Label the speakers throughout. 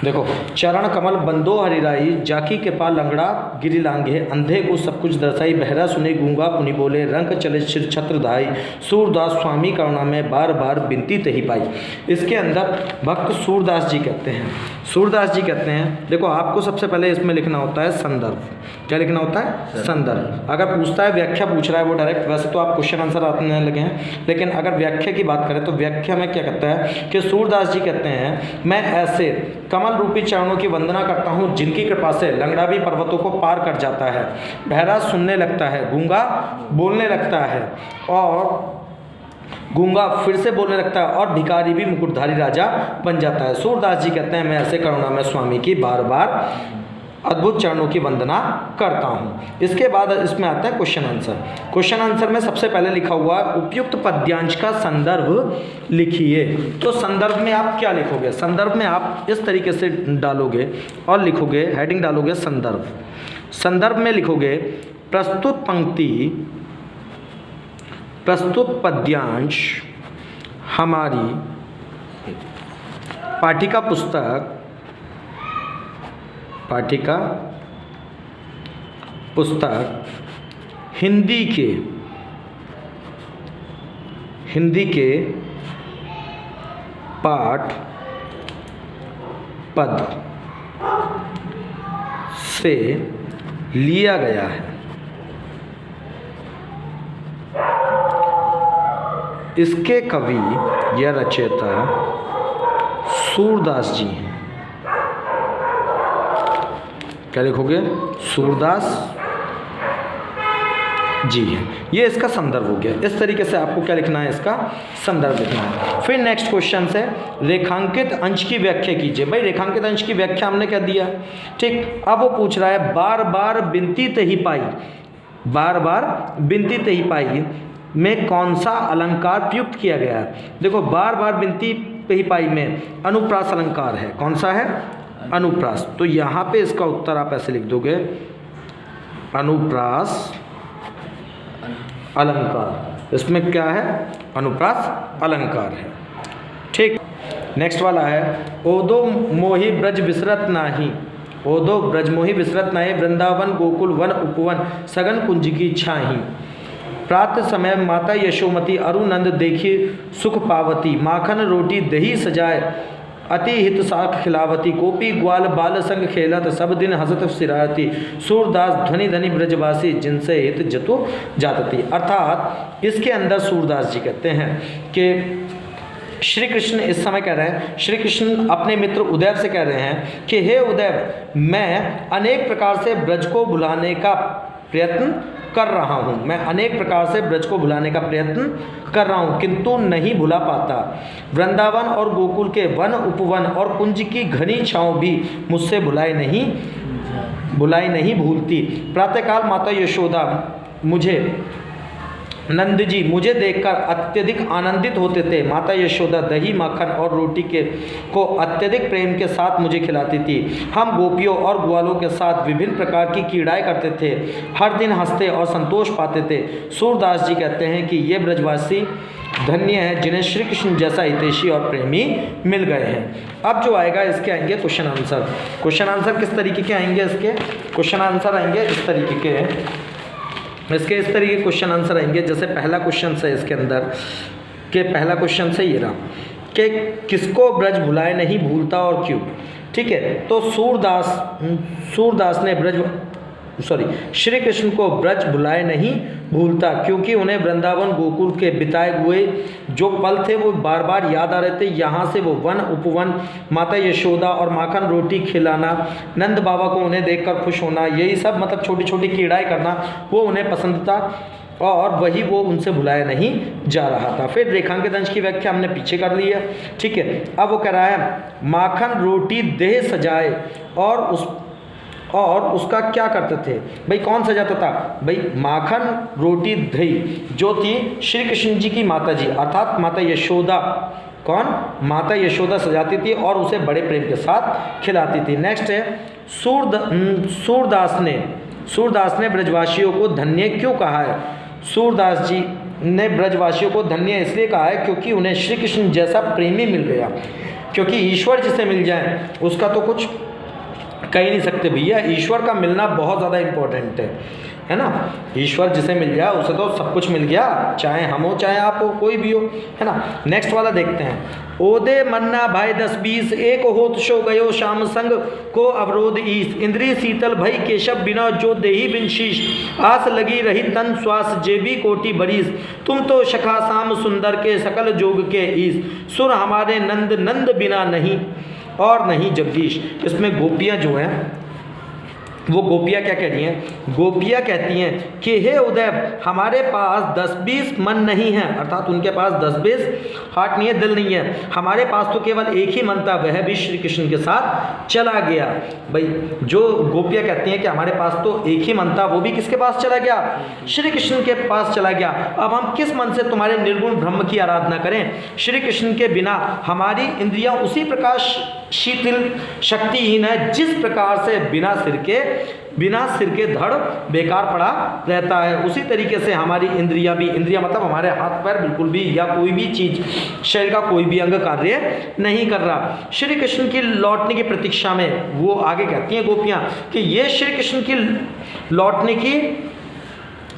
Speaker 1: देखो, चरण कमल बंदो हरिराई, जाकी के पा लंगड़ा गिरी लांघे, अंधे को सब कुछ दर्शाई, बहरा सुने गूंगा पुनि बोले, रंग चले सिर छत्र धाई, सूरदास स्वामी करुणा में बार बार बिनती तही पाई। इसके अंदर भक्त सूरदास जी कहते हैं, सूरदास जी कहते हैं, देखो आपको सबसे पहले इसमें लिखना होता है संदर्भ। क्या लिखना होता है? संदर्भ। अगर पूछता है व्याख्या पूछ रहा है वो डायरेक्ट, वैसे तो आप क्वेश्चन आंसर आने लगे हैं, लेकिन अगर व्याख्या की बात करें तो व्याख्या में क्या कहता है कि सूरदास जी कहते हैं, मैं ऐसे कमल रूपी चरणों की वंदना करता हूँ जिनकी कृपा से लंगड़ा भी पर्वतों को पार कर जाता है, बहरा सुनने लगता है, गूंगा बोलने लगता है, और गूंगा फिर से बोलने लगता है, और भिखारी भी मुकुटधारी राजा बन जाता है। सूरदास जी कहते हैं, मैं ऐसे करुणा में स्वामी की बार बार अद्भुत चरणों की वंदना करता हूँ। इसके बाद इसमें आता है क्वेश्चन आंसर। क्वेश्चन आंसर में सबसे पहले लिखा हुआ है, उपयुक्त पद्यांश का संदर्भ लिखिए। तो संदर्भ में आप क्या लिखोगे? संदर्भ में आप इस तरीके से डालोगे और लिखोगे, हेडिंग डालोगे संदर्भ। संदर्भ में लिखोगे, प्रस्तुत पंक्ति, प्रस्तुत पद्यांश हमारी पाठिका पुस्तक, पाठिका पुस्तक हिंदी के पाठ पद से लिया गया है। इसके कवि या रचयिता सूरदास जी हैं। क्या लिखोगे? सूरदास जी हैं। ये इसका संदर्भ हो गया। इस तरीके से आपको क्या लिखना है? इसका संदर्भ लिखना है। फिर नेक्स्ट क्वेश्चन से, रेखांकित अंश की व्याख्या कीजिए। भाई रेखांकित अंश की व्याख्या हमने क्या दिया, ठीक। अब वो पूछ रहा है, बार बार बिनती तही पाई, बार बार बिनती तही पाई में कौन सा अलंकार प्रयुक्त किया गया है? देखो, बार बार बिनती तही पाई में अनुप्रास अलंकार है। कौन सा है? अनुप्रास। तो यहाँ पे इसका उत्तर आप ऐसे लिख दोगे, अनुप्रास अलंकार। इसमें क्या है? अनुप्रास अलंकार है, ठीक। नेक्स्ट वाला है, ओदो मोहि ब्रज विसरत नाही, ओदो ब्रज मोहि विसरत नाही, वृंदावन गोकुल वन उपवन सगन कुंज की छाही। प्रातः समय माता यशोमती अरुनंद देखी सुख पावती, माखन रोटी दही सजाए अति हित साख खिलावती, गोपी ग्वाल बाल संग खेलत सब दिन हसत सिराती, सूरदास ध्वनि धनि ब्रजवासी जिनसे हित जतु जातती। अर्थात इसके अंदर सूरदास जी कहते हैं कि श्री कृष्ण इस समय कह रहे हैं, श्री कृष्ण अपने मित्र उदयव से कह रहे हैं कि हे उदयव, मैं अनेक प्रकार से ब्रज को भुलाने का प्रयत्न कर रहा हूँ, मैं अनेक प्रकार से ब्रज को भुलाने का प्रयत्न कर रहा हूँ, किंतु नहीं भुला पाता। वृंदावन और गोकुल के वन उपवन और कुंज की घनी छाँव भी मुझसे भुलाई नहीं भूलती। प्रातःकाल माता यशोदा नंद जी मुझे देखकर अत्यधिक आनंदित होते थे। माता यशोदा दही माखन और रोटी को अत्यधिक प्रेम के साथ मुझे खिलाती थी। हम गोपियों और ग्वालों के साथ विभिन्न प्रकार की क्रीड़ाएं करते थे, हर दिन हंसते और संतोष पाते थे। सूरदास जी कहते हैं कि ये ब्रजवासी धन्य है जिन्हें श्री कृष्ण जैसा हितैषी और प्रेमी मिल गए हैं। अब जो आएगा इसके आएंगे क्वेश्चन आंसर। क्वेश्चन आंसर किस तरीके के आएंगे? इसके क्वेश्चन आंसर आएंगे इस तरीके के, इसके इस तरीके क्वेश्चन आंसर आएंगे। जैसे पहला क्वेश्चन से इसके अंदर के पहला क्वेश्चन से ये रहा कि किसको ब्रज भुलाए नहीं भूलता और क्यों, ठीक है। तो सूरदास ने श्री कृष्ण को ब्रज भुलाए नहीं भूलता क्योंकि उन्हें वृंदावन गोकुल के बिताए हुए जो पल थे वो बार बार याद आ रहे थे। यहाँ से वो वन उपवन, माता यशोदा और माखन रोटी खिलाना, नंद बाबा को उन्हें देखकर खुश होना, यही सब मतलब छोटी छोटी क्रीड़ाएं करना वो उन्हें पसंद था और वही वो उनसे भुलाया नहीं जा रहा था। फिर रेखांकित अंश की व्याख्या हमने पीछे कर ली है, ठीक है। अब वो कह रहा है, माखन रोटी देह सजाए और उसका क्या करते थे? भाई कौन सजाता था? भाई माखन रोटी दही जो थी श्री कृष्ण जी की माता जी अर्थात माता यशोदा, कौन? माता यशोदा सजाती थी और उसे बड़े प्रेम के साथ खिलाती थी। नेक्स्ट है, सूरदास ने ब्रजवासियों को धन्य क्यों कहा है? सूरदास जी ने ब्रजवासियों को धन्य इसलिए कहा है क्योंकि उन्हें श्री कृष्ण जैसा प्रेमी मिल गया। क्योंकि ईश्वर जिसे मिल जाए उसका तो कुछ कह ही नहीं सकते भैया, ईश्वर का मिलना बहुत ज़्यादा इम्पोर्टेंट है ना। ईश्वर जिसे मिल जाए उसे तो सब कुछ मिल गया, चाहे हम हो चाहे आप हो, कोई भी हो, है ना। नेक्स्ट वाला देखते हैं। ओदे मन्ना भाई 10-20 एक होत शो गयो श्याम संग को अवरोध ईस, इंद्रिय शीतल भई केशव बिना जो देही बिन शीश, आस लगी रही तन श्वास जेबी कोटि बरीस, तुम तो शखा शाम सुंदर के सकल जोग के ईस, सुर हमारे नंद नंद बिना नहीं और नहीं जगदीश। इसमें गोपियाँ जो हैं वो गोपियाँ क्या कह रही हैं? गोपियाँ कहती हैं कि हे उदय हमारे पास 10-20 मन नहीं है, अर्थात उनके पास 10-20 हार्ट नहीं है, दिल नहीं है, हमारे पास तो केवल एक ही मन था, वह भी श्री कृष्ण के साथ चला गया। भाई जो गोपियाँ कहती हैं कि हमारे पास तो एक ही मन था, वो भी किसके पास चला गया? श्री कृष्ण के पास चला गया। अब हम किस मन से तुम्हारे निर्गुण ब्रह्म की आराधना करें? श्री कृष्ण के बिना हमारी इंद्रियां उसी प्रकार शीतल शक्तिहीन है जिस प्रकार से बिना सिर के धड़ बेकार पड़ा रहता है, उसी तरीके से हमारी इंद्रियां भी, इंद्रियां मतलब हमारे हाथ पैर बिल्कुल भी या कोई भी चीज़, शरीर का कोई भी अंग कार्य नहीं कर रहा। श्री कृष्ण की लौटने की प्रतीक्षा में वो आगे कहती हैं गोपियां कि ये श्री कृष्ण की लौटने की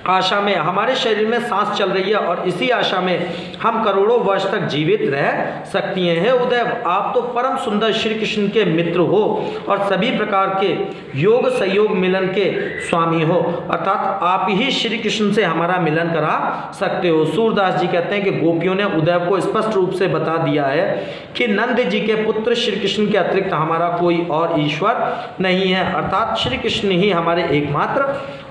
Speaker 1: आशा में हमारे शरीर में सांस चल रही है और इसी आशा में हम करोड़ों वर्ष तक जीवित रह सकती हैं। हे उदय आप तो परम सुंदर श्री कृष्ण के मित्र हो और सभी प्रकार के योग सहयोग मिलन के स्वामी हो, अर्थात आप ही श्री कृष्ण से हमारा मिलन करा सकते हो। सूरदास जी कहते हैं कि गोपियों ने उदय को स्पष्ट रूप से बता दिया है कि नंद जी के पुत्र श्री कृष्ण के अतिरिक्त हमारा कोई और ईश्वर नहीं है, अर्थात श्री कृष्ण ही हमारे एकमात्र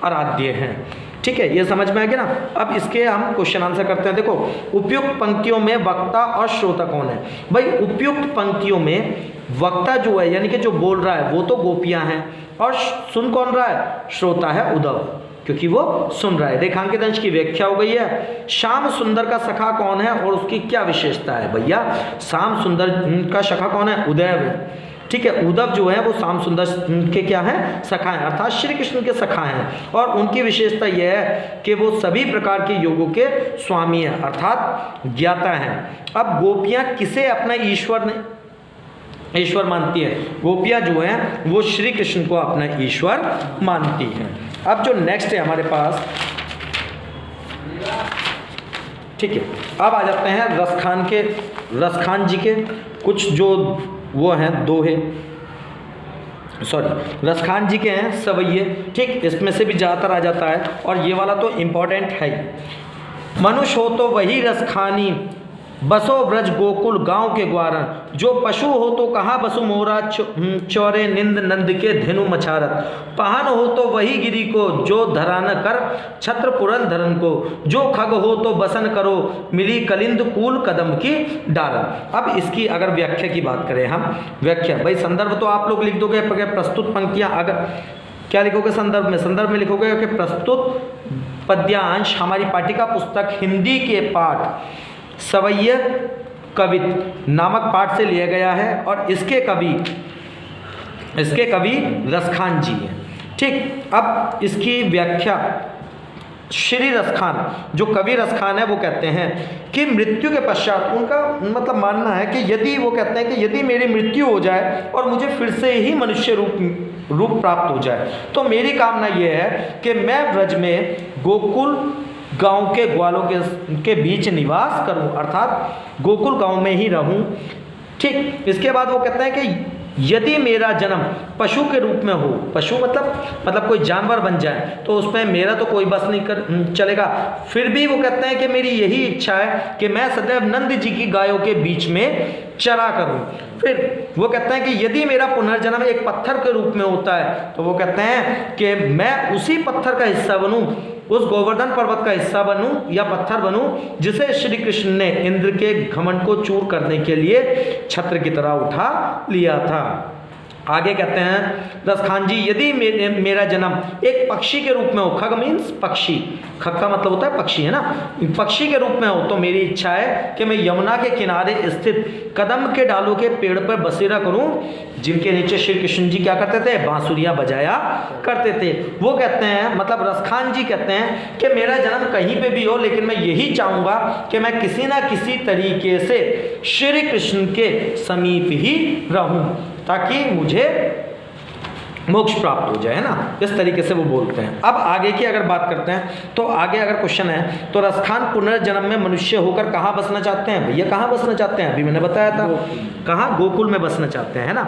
Speaker 1: आराध्य हैं। ठीक है, ये समझ में आ गया ना। अब इसके हम क्वेश्चन आंसर करते हैं। देखो, उपयुक्त पंक्तियों में वक्ता और श्रोता कौन है? भाई उपयुक्त पंक्तियों में वक्ता जो है यानी कि जो बोल रहा है वो तो गोपियां हैं, और सुन कौन रहा है? श्रोता है उद्धव, क्योंकि वो सुन रहा है। रेखांकित अंश की व्याख्या हो गई है। श्याम सुंदर का सखा कौन है और उसकी क्या विशेषता है? भैया श्याम सुंदर का सखा कौन है? उदय है। ठीक है, उद्धव जो है वो श्याम सुंदर के क्या हैं? सखा हैं, अर्थात श्री कृष्ण के सखा हैं, और उनकी विशेषता यह है कि वो सभी प्रकार के योगों के स्वामी हैं, अर्थात ज्ञाता हैं। अब गोपियाँ किसे अपना ईश्वर मानती है? गोपियाँ जो हैं वो श्री कृष्ण को अपना ईश्वर मानती हैं। अब जो नेक्स्ट है हमारे पास, ठीक है, अब आ जाते हैं रसखान जी के कुछ जो वो हैं दोहे, रसखान जी के हैं सवैये। ठीक, इसमें से भी ज़्यादातर आ जाता है, और ये वाला तो इम्पोर्टेंट है ही। मनुष्य हो तो वही रसखानी, बसो ब्रज गोकुल गांव के ग्वारन, जो पशु हो तो कहाँ बसु मोरा चौरे निंद नंद के धेनु मछारत, पहन हो तो वही गिरी को, जो धरान कर छत्र पुरन धरन को, जो खग हो तो बसन करो, मिली कलिंद कूल कदम की डारन। अब इसकी अगर व्याख्या की बात करें हम, व्याख्या भाई संदर्भ तो आप लोग लिख दोगे, प्रस्तुत पंक्तियाँ अगर क्या लिखोगे संदर्भ में लिखोगे कि प्रस्तुत पद्यांश हमारी पाठिका पुस्तक हिंदी के पाठ सवैये कवित नामक पाठ से लिया गया है, और इसके कवि रसखान जी हैं। ठीक, अब इसकी व्याख्या श्री रसखान, जो कवि रसखान है, वो कहते हैं कि मृत्यु के पश्चात उनका मतलब मानना है कि यदि वो कहते हैं कि यदि मेरी मृत्यु हो जाए और मुझे फिर से ही मनुष्य रूप प्राप्त हो जाए, तो मेरी कामना ये है कि मैं ब्रज में गोकुल गांव के ग्वालों के बीच निवास करूं, अर्थात गोकुल गांव में ही रहूं। ठीक, इसके बाद वो कहते हैं कि यदि मेरा जन्म पशु के रूप में हो, पशु मतलब कोई जानवर बन जाए, तो उसमें मेरा तो कोई बस नहीं चलेगा, फिर भी वो कहते हैं कि मेरी यही इच्छा है कि मैं सदैव नंद जी की गायों के बीच में चरा करूं। फिर वो कहते हैं कि यदि मेरा पुनर्जन्म एक पत्थर के रूप में होता है, तो वो कहते हैं कि मैं उसी पत्थर का हिस्सा बनूं, उस गोवर्धन पर्वत का हिस्सा बनूं या पत्थर बनूं जिसे श्री कृष्ण ने इंद्र के घमंड को चूर करने के लिए छत्र की तरह उठा लिया था। आगे कहते हैं रसखान जी, यदि मेरा जन्म एक पक्षी के रूप में हो, खग मीन्स पक्षी, खग का मतलब होता है पक्षी, है ना, पक्षी के रूप में हो, तो मेरी इच्छा है कि मैं यमुना के किनारे स्थित कदम के डालों के पेड़ पर बसेरा करूं, जिनके नीचे श्री कृष्ण जी क्या करते थे, बांसुरियां बजाया करते थे। वो कहते हैं, मतलब रसखान जी कहते हैं कि मेरा जन्म कहीं पे भी हो, लेकिन मैं यही चाहूँगा कि मैं किसी ना किसी तरीके से श्री कृष्ण के समीप ही रहूं, ताकि मुझे मोक्ष प्राप्त हो जाए, है ना, इस तरीके से वो बोलते हैं। अब आगे की अगर बात करते हैं तो आगे अगर क्वेश्चन है, तो रसखान पुनर्जन्म में मनुष्य होकर कहाँ बसना चाहते हैं? भैया कहाँ बसना चाहते हैं? अभी मैंने बताया था, कहाँ, गोकुल में बसना चाहते हैं, है ना।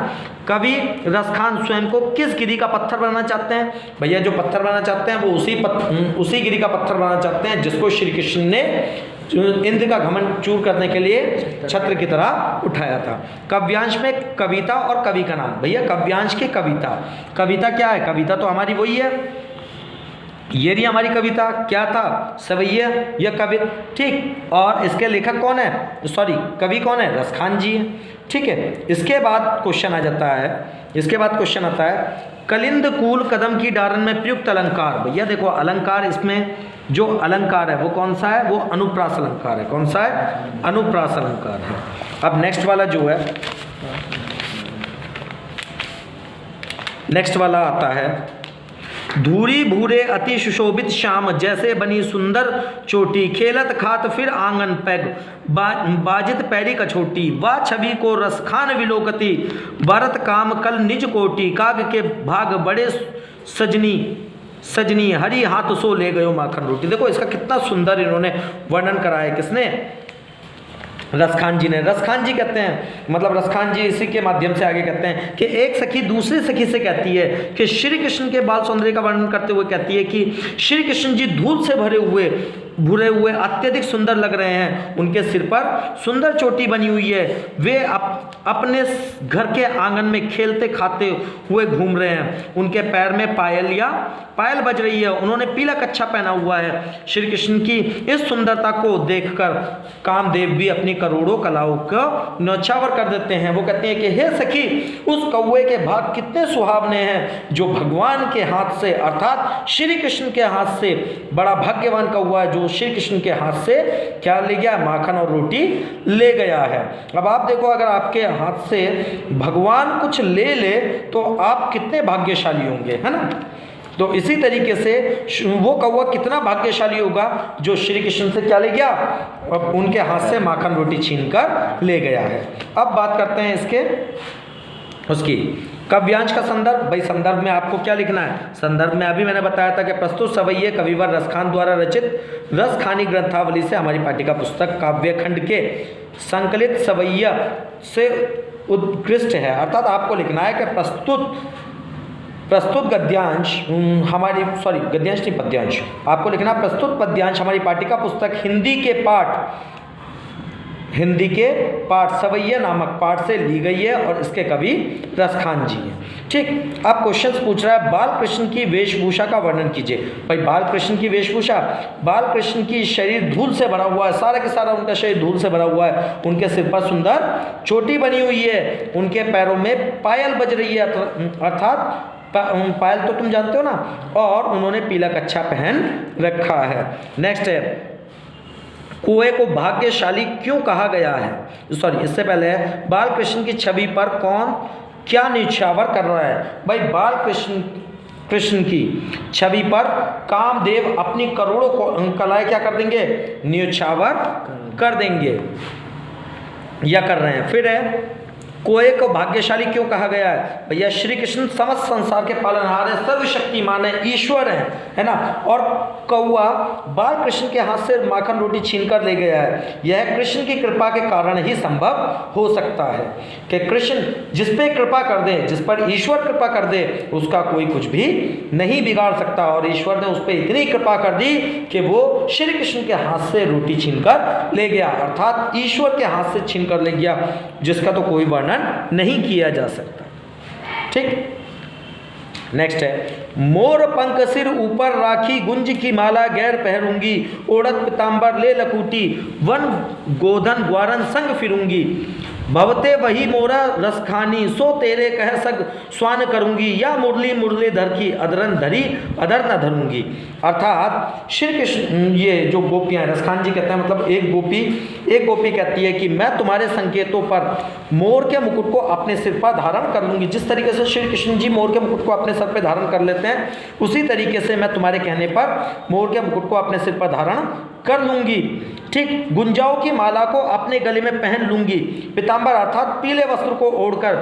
Speaker 1: कवि रसखान स्वयं को किस गिरी का पत्थर बनाना चाहते हैं? भैया जो पत्थर बनाना चाहते हैं वो उसी गिरी का पत्थर बनाना चाहते हैं जिसको श्री कृष्ण ने इंद्र का घमंड चूर करने के लिए छत्र की तरह उठाया था। काव्यांश में कविता और कवि का नाम, भैया काव्यांश की कविता, कविता क्या है? कविता तो हमारी वही है, ये रही हमारी कविता, क्या था, सवैया या कवि, ठीक। और इसके लेखक कौन है, सॉरी कवि कौन है? रसखान जी है, ठीक है। इसके बाद क्वेश्चन आ जाता है, इसके बाद क्वेश्चन आता है, कलिंद कूल कदम की डारन में प्रयुक्त अलंकार। भैया देखो अलंकार, इसमें जो अलंकार है वो कौन सा है? वो अनुप्रास अलंकार है। कौन सा है? अनुप्रास अलंकार है। अब नेक्स्ट वाला जो है, नेक्स्ट वाला आता है, धूरी भूरे अति सुशोभित श्याम, जैसे बनी सुंदर चोटी, खेलत खात फिर आंगन पैग, बाजित पैरी कछोटी, वाह छवि को रसखान विलोकती, भरत काम कल निज कोटी, काग के भाग बड़े सजनी हरी हाथ सो ले गयो माखन रोटी। देखो इसका कितना सुंदर इन्होंने वर्णन करा है, किसने? रसखान जी ने। रसखान जी कहते हैं, मतलब रसखान जी इसी के माध्यम से आगे कहते हैं कि एक सखी दूसरी सखी से कहती है कि श्री कृष्ण के बाल सौंदर्य का वर्णन करते हुए कहती है कि श्री कृष्ण जी धूल से भरे हुए अत्यधिक सुंदर लग रहे हैं, उनके सिर पर सुंदर चोटी बनी हुई है, वे अपने घर के आंगन में खेलते खाते हुए घूम रहे हैं, उनके पैर में पायल बज रही है, उन्होंने पीला कच्छा पहना हुआ है। श्री कृष्ण की इस सुंदरता को देखकर कामदेव भी अपनी करोड़ों कलाओं को न्यौछावर कर देते हैं। वो कहते हैं कि हे सखी, उस कौवे के भाग कितने सुहावने हैं जो भगवान के हाथ से, अर्थात श्री कृष्ण के हाथ से, बड़ा भाग्यवान कौवा है जो श्री कृष्ण के हाथ से क्या ले गया? माखन और रोटी ले गया है। अब आप देखो, अगर आपके हाथ से भगवान कुछ ले ले तो आप कितने भाग्यशाली होंगे, है ना। तो इसी तरीके से वो कौवा कितना भाग्यशाली होगा जो श्री कृष्ण से क्या ले गया? अब उनके हाथ से माखन रोटी छीनकर ले गया है। अब बात करते हैं इसके उसकी काव्यांश का संदर्भ। भाई संदर्भ में आपको क्या लिखना है? संदर्भ में अभी मैंने बताया था कि प्रस्तुत सवैये कविवर रसखान द्वारा रचित रसखानी ग्रंथावली से हमारी पाठ्यिका पुस्तक काव्यखंड के संकलित सवैया से उत्कृष्ट है। अर्थात आपको लिखना है कि प्रस्तुत गद्यांश हमारी, सॉरी गद्यांश नहीं पद्यांश, आपको लिखना प्रस्तुत पद्यांश हमारी पाठ्यिका पुस्तक हिंदी के पाठ सवैया नामक पाठ से ली गई है और इसके कवि रसखान जी हैं। ठीक। अब क्वेश्चन पूछ रहा है, बाल कृष्ण की वेशभूषा का वर्णन कीजिए। भाई बाल कृष्ण की वेशभूषा, बाल कृष्ण की शरीर धूल से भरा हुआ है, सारा के सारा उनका शरीर धूल से भरा हुआ है, उनके सिर पर सुंदर चोटी बनी हुई है, उनके पैरों में पायल बज रही है, अर्थात पायल तो तुम जानते हो ना, और उन्होंने पीला कच्छा पहन रखा है। नेक्स्ट है, कुएं को भाग्यशाली क्यों कहा गया है? सॉरी इससे पहले है, बाल कृष्ण की छवि पर कौन क्या न्यौछावर कर रहा है? भाई बाल कृष्ण की छवि पर कामदेव अपनी करोड़ों कलाएं क्या कर देंगे? न्यौछावर कर देंगे या कर रहे हैं। फिर है, कुएं को भाग्यशाली क्यों कहा गया है? भैया श्री कृष्ण समस्त संसार के पालनहार है, सर्वशक्तिमान है, ईश्वर है ना। और कौआ बाल कृष्ण के हाथ से माखन रोटी छीनकर ले गया है, यह कृष्ण की कृपा के कारण ही संभव हो सकता है कि कृष्ण जिस पे कृपा कर दे, जिस पर ईश्वर कृपा कर दे, उसका कोई कुछ भी नहीं बिगाड़ सकता। और ईश्वर ने उस पर इतनी कृपा कर दी कि वो श्री कृष्ण के हाथ से रोटी छीनकर ले गया, अर्थात ईश्वर के हाथ से छीनकर ले गया, जिसका तो कोई वर्णन नहीं किया जा सकता। ठीक। नेक्स्ट है, मोर पंख सिर ऊपर राखी, गुंज की माला गैर पहरूंगी, ओढ़त पीतांबर ले लकूटी, वन गोधन ग्वारन संग फिरूंगी, भवते वही मोरा रसखानी, सो तेरे कह सग स्वान करूंगी, या मुरली मुरलीधर की अधरन धरी अधर न धरूंगी। अर्थात श्री कृष्ण, ये जो गोपियाँ रसखान जी कहते हैं, मतलब एक गोपी कहती है कि मैं तुम्हारे संकेतों पर मोर के मुकुट को अपने सिर पर धारण कर लूंगी। जिस तरीके से श्री कृष्ण जी मोर के मुकुट को अपने सर पर धारण कर लेते हैं, उसी तरीके से मैं तुम्हारे कहने पर मोर के मुकुट को अपने सिर पर धारण कर लूंगी। ठीक, गुंजाओं की माला को अपने गले में पहन लूंगी। पीताम्बर अर्थात पीले वस्त्र को ओढ़कर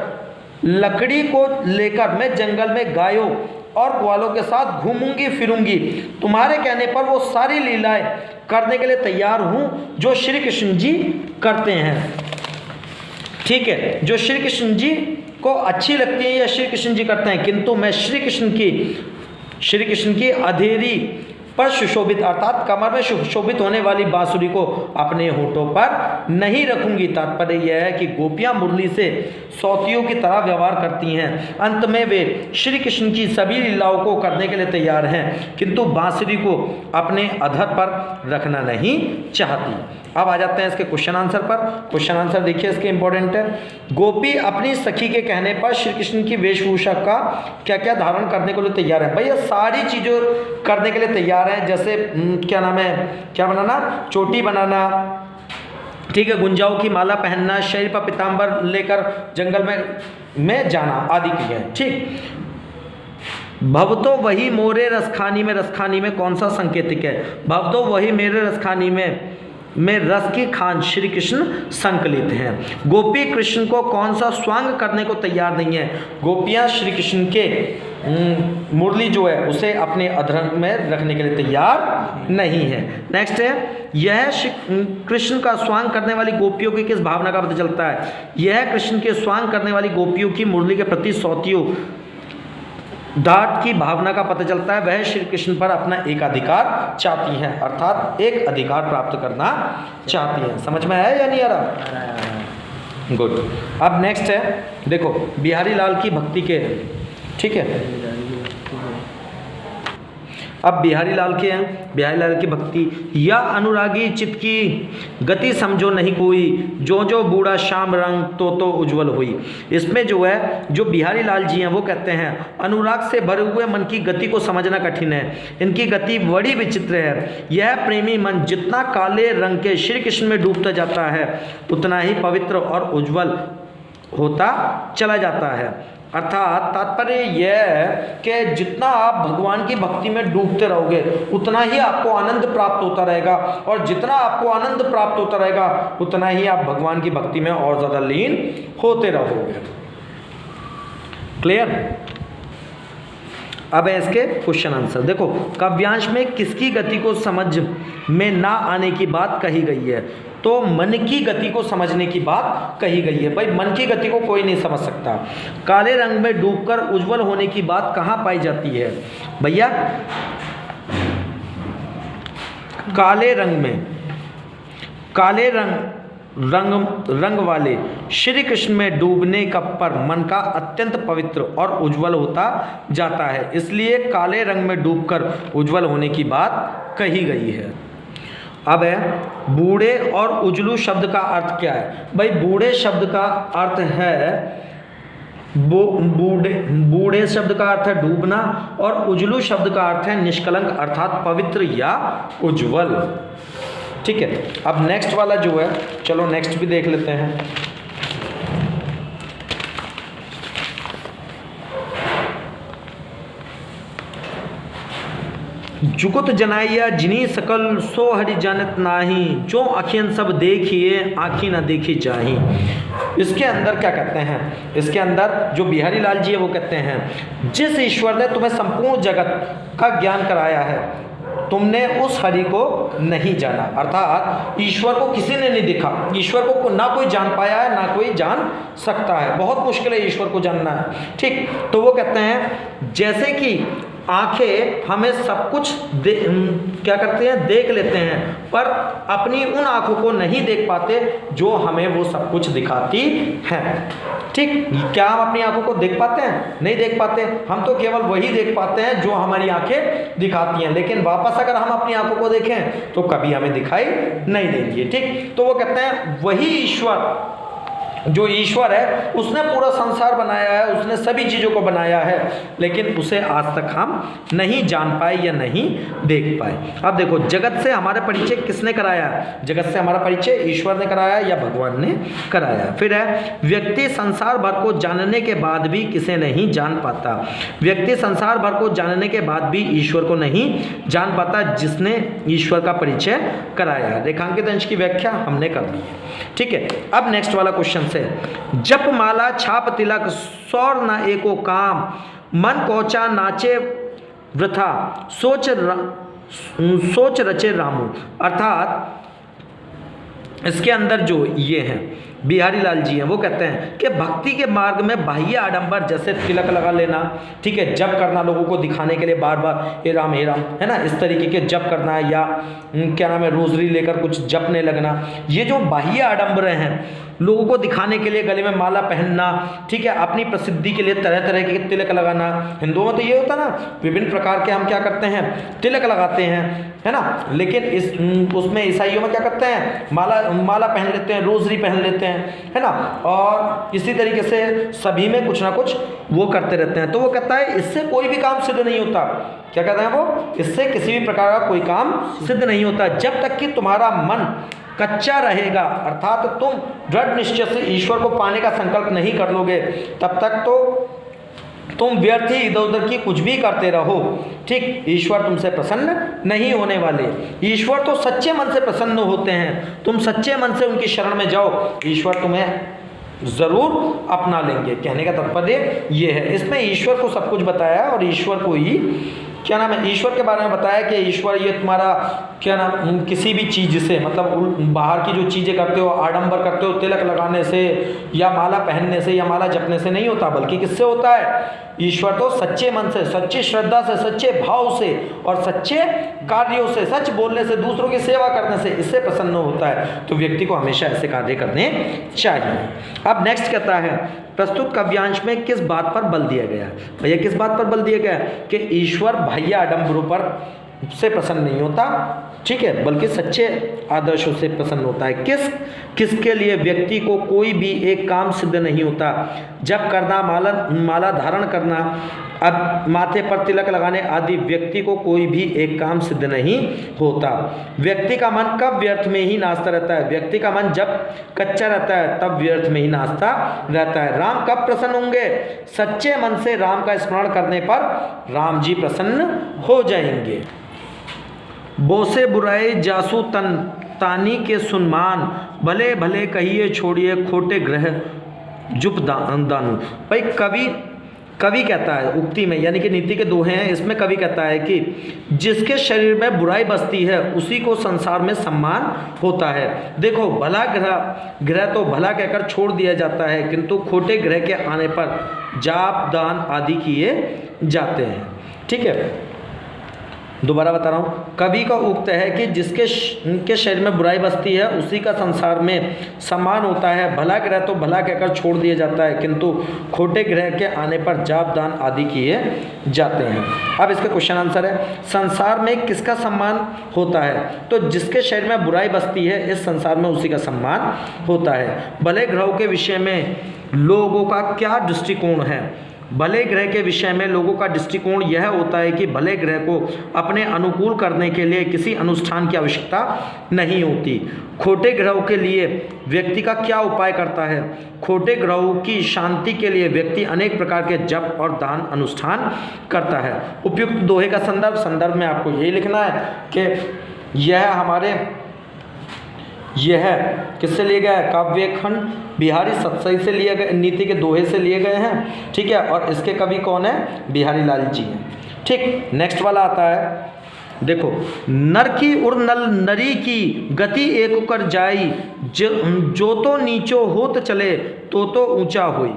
Speaker 1: लकड़ी को लेकर मैं जंगल में गायों और ग्वालों के साथ घूमूंगी फिरूंगी। तुम्हारे कहने पर वो सारी लीलाएं करने के लिए तैयार हूं जो श्री कृष्ण जी करते हैं। ठीक है, जो श्री कृष्ण जी को अच्छी लगती है या श्री कृष्ण जी करते हैं, किंतु मैं श्री कृष्ण की अधेरी पर सुशोभित अर्थात कमर में सुशोभित होने वाली बांसुरी को अपने होठों पर नहीं रखूंगी। तात्पर्य यह है कि गोपियां मुरली से सौतियों की तरह व्यवहार करती हैं। अंत में वे श्री कृष्ण की सभी लीलाओं को करने के लिए तैयार हैं, किंतु बांसुरी को अपने अधर पर रखना नहीं चाहती। अब आ जाते हैं इसके क्वेश्चन आंसर पर। क्वेश्चन आंसर देखिए, इसके इंपॉर्टेंट है। गोपी अपनी सखी के कहने पर श्री कृष्ण की वेशभूषा का क्या क्या धारण करने के लिए तैयार है। भैया सारी चीज़ों करने के लिए तैयार है, जैसे क्या नाम है, क्या बनाना, चोटी बनाना, ठीक है, गुंजाओं की माला पहनना, शरीर पर पीताम्बर लेकर जंगल में जाना आदि की है। ठीक, भवतो वही मोरे रसखानी में, रसखानी में कौन सा संकेतिक है, भवतो वही मेरे रसखानी में रस की खान श्री कृष्ण संकलित हैं। गोपी कृष्ण को कौन सा स्वांग करने को तैयार नहीं है, गोपियां श्री कृष्ण के मुरली जो है उसे अपने अधर में रखने के लिए तैयार नहीं है। नेक्स्ट है, यह कृष्ण का स्वांग करने वाली गोपियों की किस भावना का पता चलता है। यह कृष्ण के स्वांग करने वाली गोपियों की मुरली के प्रति सौतियों डांट की भावना का पता चलता है। वह श्री कृष्ण पर अपना एक अधिकार चाहती हैं, अर्थात एक अधिकार प्राप्त करना चाहती हैं। समझ में आया या नहीं आ रहा? गुड। अब नेक्स्ट है, देखो बिहारी लाल की भक्ति के, ठीक है, अब बिहारी लाल के हैं, बिहारी लाल की भक्ति। या अनुरागी चित्त की गति समझो नहीं कोई, जो जो बूढ़ा श्याम रंग तो उज्जवल हुई। इसमें जो है, जो बिहारी लाल जी हैं वो कहते हैं अनुराग से भरे हुए मन की गति को समझना कठिन है, इनकी गति बड़ी विचित्र है। यह प्रेमी मन जितना काले रंग के श्री कृष्ण में डूबता जाता है उतना ही पवित्र और उज्जवल होता चला जाता है। अर्थात तात्पर्य यह है कि जितना आप भगवान की भक्ति में डूबते रहोगे उतना ही आपको आनंद प्राप्त होता रहेगा, और जितना आपको आनंद प्राप्त होता रहेगा उतना ही आप भगवान की भक्ति में और ज़्यादा लीन होते रहोगे। क्लियर? अब है इसके क्वेश्चन आंसर। देखो, काव्यांश में किसकी गति को समझ में ना आने की बात कही गई है, तो मन की गति को समझने की बात कही गई है। भाई मन की गति को कोई नहीं समझ सकता। काले रंग में डूबकर उज्जवल होने की बात कहाँ पाई जाती है भैया? काले रंग में, काले रंग वाले श्री कृष्ण में डूबने का पर मन का अत्यंत पवित्र और उज्जवल होता जाता है, इसलिए काले रंग में डूबकर उज्जवल होने की बात कही गई है। अब है बूढ़े और उजलू शब्द का अर्थ क्या है। भाई बूढ़े शब्द का अर्थ है बूढ़े शब्द का अर्थ है डूबना, और उजलू शब्द का अर्थ है निष्कलंक अर्थात पवित्र या उज्जवल। ठीक है, अब नेक्स्ट वाला जो है, चलो नेक्स्ट भी देख लेते हैं। जुगुत जनाइया जिनी सकल सो हरि जानत नाही, जो अखियन सब देखिए आँखी ना देखी जाही। इसके अंदर क्या कहते हैं, इसके अंदर जो बिहारी लाल जी है वो कहते हैं जिस ईश्वर ने तुम्हें संपूर्ण जगत का ज्ञान कराया है तुमने उस हरि को नहीं जाना। अर्थात ईश्वर को किसी ने नहीं देखा, ईश्वर को ना कोई जान पाया है ना कोई जान सकता है, बहुत मुश्किल है ईश्वर को जानना है। ठीक, तो वो कहते हैं जैसे कि आंखें हमें सब कुछ क्या करते हैं, देख लेते हैं, पर अपनी उन आंखों को नहीं देख पाते जो हमें वो सब कुछ दिखाती हैं। ठीक, क्या हम अपनी आंखों को देख पाते हैं? नहीं देख पाते। हम तो केवल वही देख पाते हैं जो हमारी आंखें दिखाती हैं, लेकिन वापस अगर हम अपनी आंखों को देखें तो कभी हमें दिखाई नहीं देंगी। ठीक, तो वो कहते हैं वही ईश्वर जो ईश्वर है उसने पूरा संसार बनाया है, उसने सभी चीज़ों को बनाया है, लेकिन उसे आज तक हम नहीं जान पाए या नहीं देख पाए। अब देखो, जगत से हमारा परिचय किसने कराया? जगत से हमारा परिचय ईश्वर ने कराया या भगवान ने कराया। फिर है, व्यक्ति संसार भर को जानने के बाद भी किसे नहीं जान पाता? व्यक्ति संसार भर को जानने के बाद भी ईश्वर को नहीं जान पाता, जिसने ईश्वर का परिचय कराया। रेखांकित अंश की व्याख्या हमने कर दी है, ठीक है। अब नेक्स्ट वाला क्वेश्चन से, जप माला छाप तिलक सौर न एको काम, मन कोचा नाचे वृथा सोच रचे रामू। अर्थात इसके अंदर जो ये हैं बिहारी लाल जी हैं, वो कहते हैं कि भक्ति के मार्ग में बाह्य आडंबर जैसे तिलक लगा लेना, ठीक है, जप करना लोगों को दिखाने के लिए बार बार हे राम है ना, इस तरीके के जप करना, या क्या नाम है, रोजरी लेकर कुछ जपने लगना, ये जो बाह्य आडंबर हैं, लोगों को दिखाने के लिए गले में माला पहनना, ठीक है, अपनी प्रसिद्धि के लिए तरह तरह के तिलक लगाना। हिंदुओं में तो ये होता है ना, विभिन्न प्रकार के हम क्या करते हैं, तिलक लगाते हैं, है ना, लेकिन उसमें ईसाइयों में क्या करते हैं, माला पहन लेते हैं, रोजरी पहन लेते हैं, है ना, और इसी तरीके से सभी में कुछ ना कुछ वो करते रहते हैं। तो वो कहता है इससे कोई भी काम सिद्ध नहीं होता। क्या कहते हैं वो? इससे किसी भी प्रकार का कोई काम सिद्ध नहीं होता जब तक कि तुम्हारा मन कच्चा रहेगा, अर्थात तुम दृढ़ निश्चय से ईश्वर को पाने का संकल्प नहीं कर लोगे, तब तक तो तुम व्यर्थ ही इधर उधर की कुछ भी करते रहो, ठीक, ईश्वर तुमसे प्रसन्न नहीं होने वाले। ईश्वर तो सच्चे मन से प्रसन्न होते हैं, तुम सच्चे मन से उनकी शरण में जाओ, ईश्वर तुम्हें जरूर अपना लेंगे। कहने का तात्पर्य ये है। इसमें ईश्वर को सब कुछ बताया और ईश्वर को ही क्या नाम है, ईश्वर के बारे में बताया कि ईश्वर ये तुम्हारा क्या नाम, किसी भी चीज़ से, मतलब बाहर की जो चीज़ें करते हो, आडंबर करते हो, तिलक लगाने से या माला पहनने से या माला जपने से नहीं होता, बल्कि किससे होता है? ईश्वर तो सच्चे मन से, सच्ची श्रद्धा से, सच्चे भाव से और सच्चे कार्यों से, सच बोलने से, दूसरों की सेवा करने से, इससे प्रसन्न होता है। तो व्यक्ति को हमेशा ऐसे कार्य करने चाहिए। अब नेक्स्ट कहता है, प्रस्तुत काव्यांश में किस बात पर बल दिया गया? भैया किस बात पर बल दिया गया? कि ईश्वर बाह्य आडंबरों पर से प्रसन्न नहीं होता, ठीक है, बल्कि सच्चे आदर्शों से प्रसन्न होता है। किसके लिए? व्यक्ति को कोई भी एक काम सिद्ध नहीं होता। जप करना, माला धारण करना, अब माथे पर तिलक लगाने आदि व्यक्ति को कोई भी एक काम सिद्ध नहीं होता। व्यक्ति का मन कब व्यर्थ में ही नाचता रहता है? व्यक्ति का मन जब कच्चा रहता है तब व्यर्थ में ही नाचता रहता है। राम कब प्रसन्न होंगे? सच्चे मन से राम का स्मरण करने पर राम जी प्रसन्न हो जाएंगे। बोसे बुराए जासू तन तानी के सुनमान, भले भले कहिए छोड़िए खोटे ग्रह जुप दानू। भाई कवि कहता है उक्ति में, यानी कि नीति के दोहे हैं, इसमें कवि कहता है कि जिसके शरीर में बुराई बसती है उसी को संसार में सम्मान होता है। देखो, भला ग्रह तो भला कहकर छोड़ दिया जाता है, किंतु खोटे ग्रह के आने पर जाप दान आदि किए जाते हैं, ठीक है। दोबारा बता रहा हूँ, कवि का उक्त है कि जिसके शरीर में बुराई बसती है उसी का संसार में सम्मान होता है। भला ग्रह तो भला कहकर छोड़ दिया जाता है, किंतु खोटे ग्रह के आने पर जाप दान आदि किए जाते हैं। अब इसका क्वेश्चन आंसर है, संसार में किसका सम्मान होता है? तो जिसके शरीर में बुराई बसती है इस संसार में उसी का सम्मान होता है। भले ग्रहों के विषय में लोगों का क्या दृष्टिकोण है? भले ग्रह के विषय में लोगों का दृष्टिकोण यह होता है कि भले ग्रह को अपने अनुकूल करने के लिए किसी अनुष्ठान की आवश्यकता नहीं होती। खोटे ग्रहों के लिए व्यक्ति का क्या उपाय करता है? खोटे ग्रहों की शांति के लिए व्यक्ति अनेक प्रकार के जप और दान अनुष्ठान करता है। उपयुक्त दोहे का संदर्भ में आपको यही लिखना है कि यह किससे लिए गया है? काव्य खंड बिहारी सतसई से लिए गए, नीति के दोहे से लिए गए हैं, ठीक है, और इसके कवि कौन है? बिहारी लाल जी हैं, ठीक। नेक्स्ट वाला आता है, देखो, नर की उर नल नरी की गति एक कर जाई, जो तो नीचो होत चले तो ऊंचा हुई।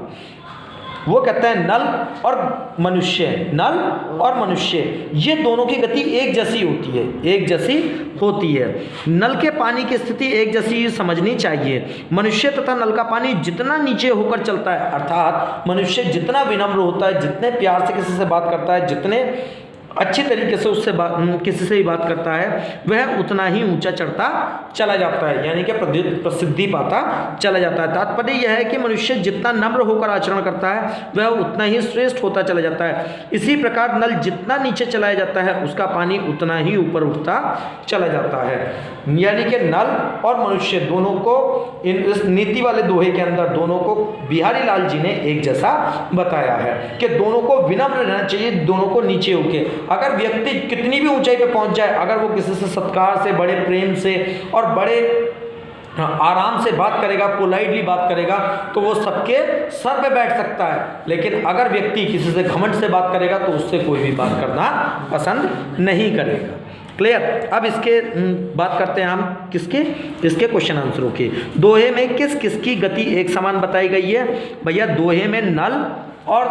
Speaker 1: वो कहते हैं नल और मनुष्य ये दोनों की गति एक जैसी होती है। नल के पानी की स्थिति एक जैसी समझनी चाहिए। मनुष्य तथा नल का पानी जितना नीचे होकर चलता है, अर्थात मनुष्य जितना विनम्र होता है, जितने प्यार से किसी से बात करता है, जितने अच्छी तरीके से उससे किसी से भी बात करता है वह उतना ही ऊंचा चढ़ता चला जाता है, यानी कि प्रसिद्धि पाता चला जाता है। तात्पर्य यह है कि मनुष्य जितना नम्र होकर आचरण करता है वह उतना ही श्रेष्ठ होता चला जाता है। इसी प्रकार नल जितना नीचे चलाया जाता है उसका पानी उतना ही ऊपर उठता चला जाता है। यानी कि नल और मनुष्य दोनों को इस नीति वाले दोहे के अंदर दोनों को बिहारी लाल जी ने एक जैसा बताया है कि दोनों को विनम्र रहना चाहिए, दोनों को नीचे होके। अगर व्यक्ति कितनी भी ऊंचाई पे पहुंच जाए, अगर वो किसी से सत्कार से, बड़े प्रेम से और बड़े आराम से बात करेगा, पोलाइटली बात करेगा, तो वो सबके सर पे बैठ सकता है। लेकिन अगर व्यक्ति किसी से घमंड से बात करेगा तो उससे कोई भी बात करना पसंद नहीं करेगा। क्लियर। अब इसके बात करते हैं हम किसके, इसके क्वेश्चन आंसरों की। दोहे में किस किसकी गति एक समान बताई गई है? भैया दोहे में नल और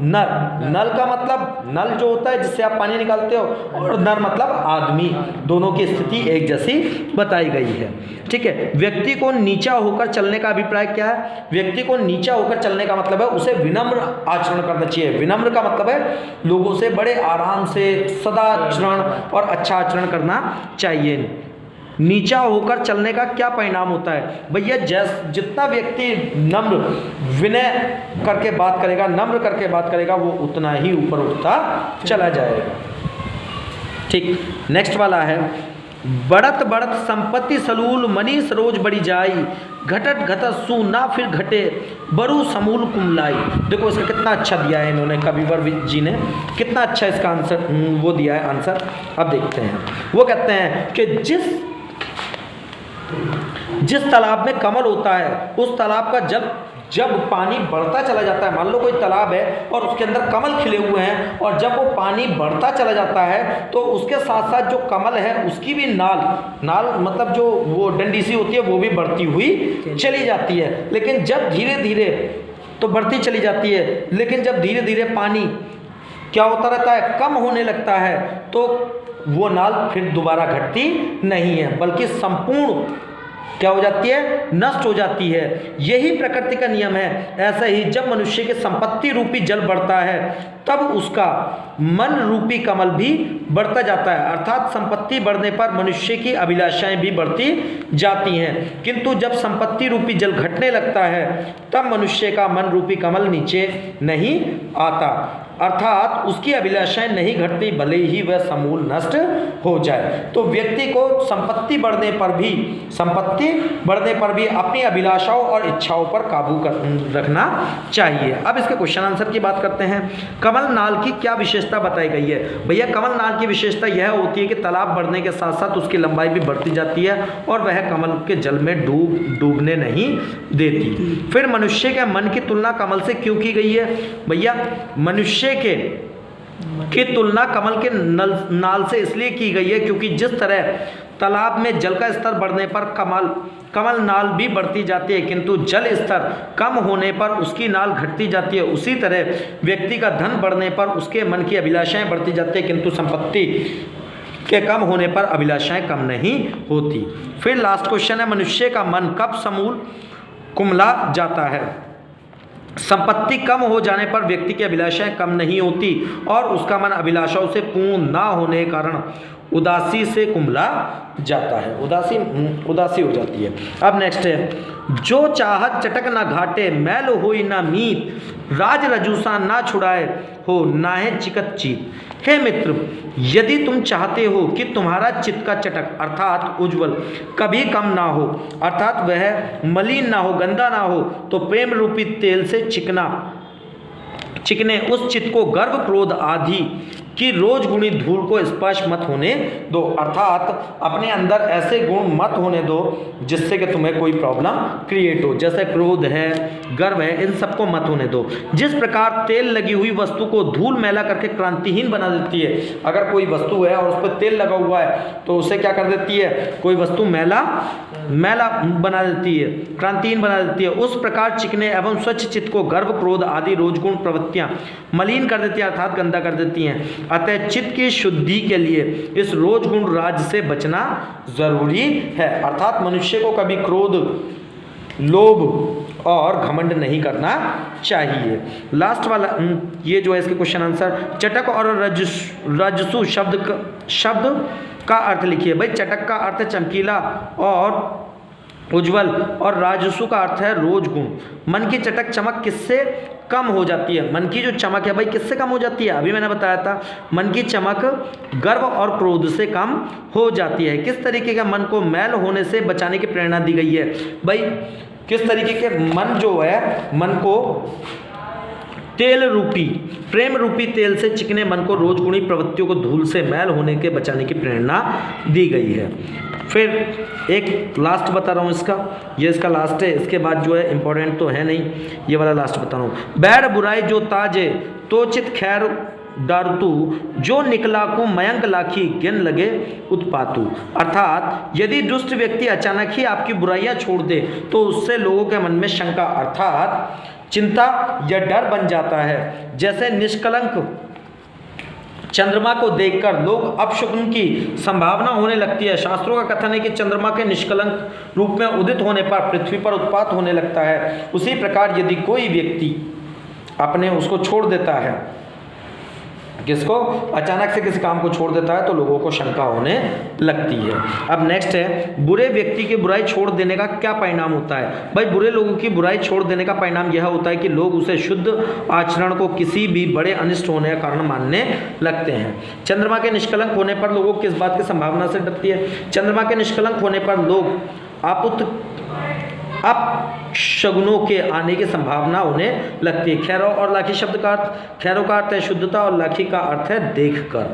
Speaker 1: नर, नल का मतलब नल जो होता है जिससे आप पानी निकालते हो, और नर मतलब आदमी, दोनों की स्थिति एक जैसी बताई गई है। ठीक है। व्यक्ति को नीचा होकर चलने का अभिप्राय क्या है? व्यक्ति को नीचा होकर चलने का मतलब है उसे विनम्र आचरण करना चाहिए। विनम्र का मतलब है लोगों से बड़े आराम से सदाचरण और अच्छा आचरण करना चाहिए। नीचा होकर चलने का क्या परिणाम होता है? भैया जितना व्यक्ति नम्र विनय करके बात करेगा, नम्र करके बात करेगा, वो उतना ही ऊपर उठता चला जाएगा। ठीक। नेक्स्ट वाला है, बढ़त बढ़त संपत्ति सलूल मनी सरोज बढ़ी जाई, घटत घटत सु ना फिर घटे बरु समूल कुमलाई। देखो इसका कितना अच्छा दिया है इन्होंने, कविवर जी ने कितना अच्छा इसका आंसर वो दिया है आंसर। अब देखते हैं। वो कहते हैं कि जिस तालाब में कमल होता है उस तालाब का जब पानी बढ़ता चला जाता है, मान लो कोई तालाब है और उसके अंदर कमल खिले हुए हैं, और जब वो पानी बढ़ता चला जाता है तो उसके साथ साथ जो कमल है उसकी भी नाल मतलब जो वो डंडी सी होती है वो भी बढ़ती हुई चली जाती है। लेकिन जब धीरे धीरे तो बढ़ती चली जाती है, लेकिन जब धीरे धीरे पानी क्या होता रहता है, कम होने लगता है, तो वो नाल फिर दोबारा घटती नहीं है, बल्कि संपूर्ण क्या हो जाती है, नष्ट हो जाती है। यही प्रकृति का नियम है। ऐसा ही जब मनुष्य के संपत्ति रूपी जल बढ़ता है तब उसका मन रूपी कमल भी बढ़ता जाता है। अर्थात संपत्ति बढ़ने पर मनुष्य की अभिलाषाएं भी बढ़ती जाती हैं, किंतु जब संपत्ति रूपी जल घटने लगता है तब मनुष्य का मन रूपी कमल नीचे नहीं आता, अर्थात उसकी अभिलाषाएं नहीं घटती, भले ही वह समूल नष्ट हो जाए। तो व्यक्ति को संपत्ति बढ़ने पर भी अपनी अभिलाषाओं और इच्छाओं पर काबू रखना चाहिए। अब इसके क्वेश्चन आंसर की बात करते हैं। कमल नाल की क्या विशेषता बताई गई है? भैया कमल नाल की विशेषता यह होती है कि तालाब बढ़ने के साथ साथ उसकी लंबाई भी बढ़ती जाती है और वह कमल के जल में डूबने नहीं देती। फिर मनुष्य के मन की तुलना कमल से क्यों की गई है? भैया मनुष्य की तुलना कमल के नाल से इसलिए की गई है क्योंकि जिस तरह तालाब में जल का स्तर बढ़ने पर कमल नाल भी बढ़ती जाती है, किंतु जल स्तर कम होने पर उसकी नाल घटती जाती है, उसी तरह व्यक्ति का धन बढ़ने पर उसके मन की अभिलाषाएं बढ़ती जाती है, किंतु संपत्ति के कम होने पर अभिलाषाएं कम नहीं होती। फिर लास्ट क्वेश्चन है, मनुष्य का मन कब समूल कुमला जाता है? संपत्ति कम हो जाने पर व्यक्ति की अभिलाषाएं कम नहीं होती और उसका मन अभिलाषाओं से पूर्ण ना होने के कारण उदासी से कुमला जाता है, उदासी हो जाती है। अब नेक्स्ट है, जो चाहत चटक ना घाटे, मैल होई ना मीत, राज रजूसा ना छुड़ाए हो, नाहे चिकत चीत। हे मित्र, यदि तुम चाहते हो कि तुम्हारा चित्त का चटक अर्थात उज्ज्वल कभी कम ना हो, अर्थात वह मलिन ना हो, गंदा ना हो, तो प्रेम रूपी तेल से चिकने उस चित्त को गर्व क्रोध आदि कि रोज गुणी धूल को स्पर्श मत होने दो, अर्थात अपने अंदर ऐसे गुण मत होने दो जिससे कि तुम्हें कोई प्रॉब्लम क्रिएट हो, जैसे क्रोध है, गर्व है, इन सबको मत होने दो। जिस प्रकार तेल लगी हुई वस्तु को धूल मैला करके क्रांतिहीन बना देती है, अगर कोई वस्तु है और उस पर तेल लगा हुआ है तो उसे क्या कर देती है, कोई वस्तु मैला बना देती है, क्रांतिहीन बना देती है, उस प्रकार चिकने एवं स्वच्छ चित्त को गर्व क्रोध आदि रोजगुण प्रवृत्तियां मलिन कर देती हैं, अर्थात गंदा कर देती हैं। अतः चित्त की शुद्धि के लिए इस रोजगुण राज से बचना जरूरी है, अर्थात मनुष्य को कभी क्रोध, लोभ और घमंड नहीं करना चाहिए। लास्ट वाला ये जो है इसके क्वेश्चन आंसर, चटक और रजसु शब्द का अर्थ लिखिए। भाई चटक का अर्थ है चमकीला और उज्जवल और राजसु का अर्थ है रोज गुण। मन की चटक चमक किससे कम हो जाती है? मन की जो चमक है भाई किससे कम हो जाती है? अभी मैंने बताया था, मन की चमक गर्व और क्रोध से कम हो जाती है। किस तरीके का मन को मैल होने से बचाने की प्रेरणा दी गई है? भाई किस तरीके के मन जो है, मन को तेल रूपी, प्रेम रूपी तेल से चिकने मन को रोजगुणी प्रवृत्तियों को धूल से मैल होने के बचाने की प्रेरणा दी गई है। फिर एक लास्ट बता रहा हूँ इसका, ये इसका लास्ट है, इसके बाद जो है इंपॉर्टेंट तो है नहीं, ये वाला लास्ट बता रहा हूँ। बैर बुराई जो ताजे तो चित खैर डारतू, जो निकला को मयंक लाखी गिन लगे उत्पातु। अर्थात यदि दुष्ट व्यक्ति अचानक ही आपकी बुराइयां छोड़ दे तो उससे लोगों के मन में शंका अर्थात चिंता या डर बन जाता है। जैसे निष्कलंक चंद्रमा को देखकर लोग अपशकुन की संभावना होने लगती है। शास्त्रों का कथन है कि चंद्रमा के निष्कलंक रूप में उदित होने पर पृथ्वी पर उत्पात होने लगता है। उसी प्रकार यदि कोई व्यक्ति अपने उसको छोड़ देता है, किसको, अचानक से किसी काम को छोड़ देता है तो लोगों को शंका होने लगती है। अब नेक्स्ट है, बुरे व्यक्ति की बुराई छोड़ देने का क्या परिणाम होता है? भाई बुरे लोगों की बुराई छोड़ देने का परिणाम यह होता है कि लोग उसे शुद्ध आचरण को किसी भी बड़े अनिष्ट होने का कारण मानने लगते हैं। चंद्रमा के निष्कलंक होने पर लोगों को किस बात की संभावना से डरती है? चंद्रमा के निष्कलंक होने पर लोग अपशगुनों के आने की संभावना होने लगती है। खैरो और लाखी शब्द का अर्थ, खैरो का अर्थ है शुद्धता और लाखी का अर्थ है देखकर।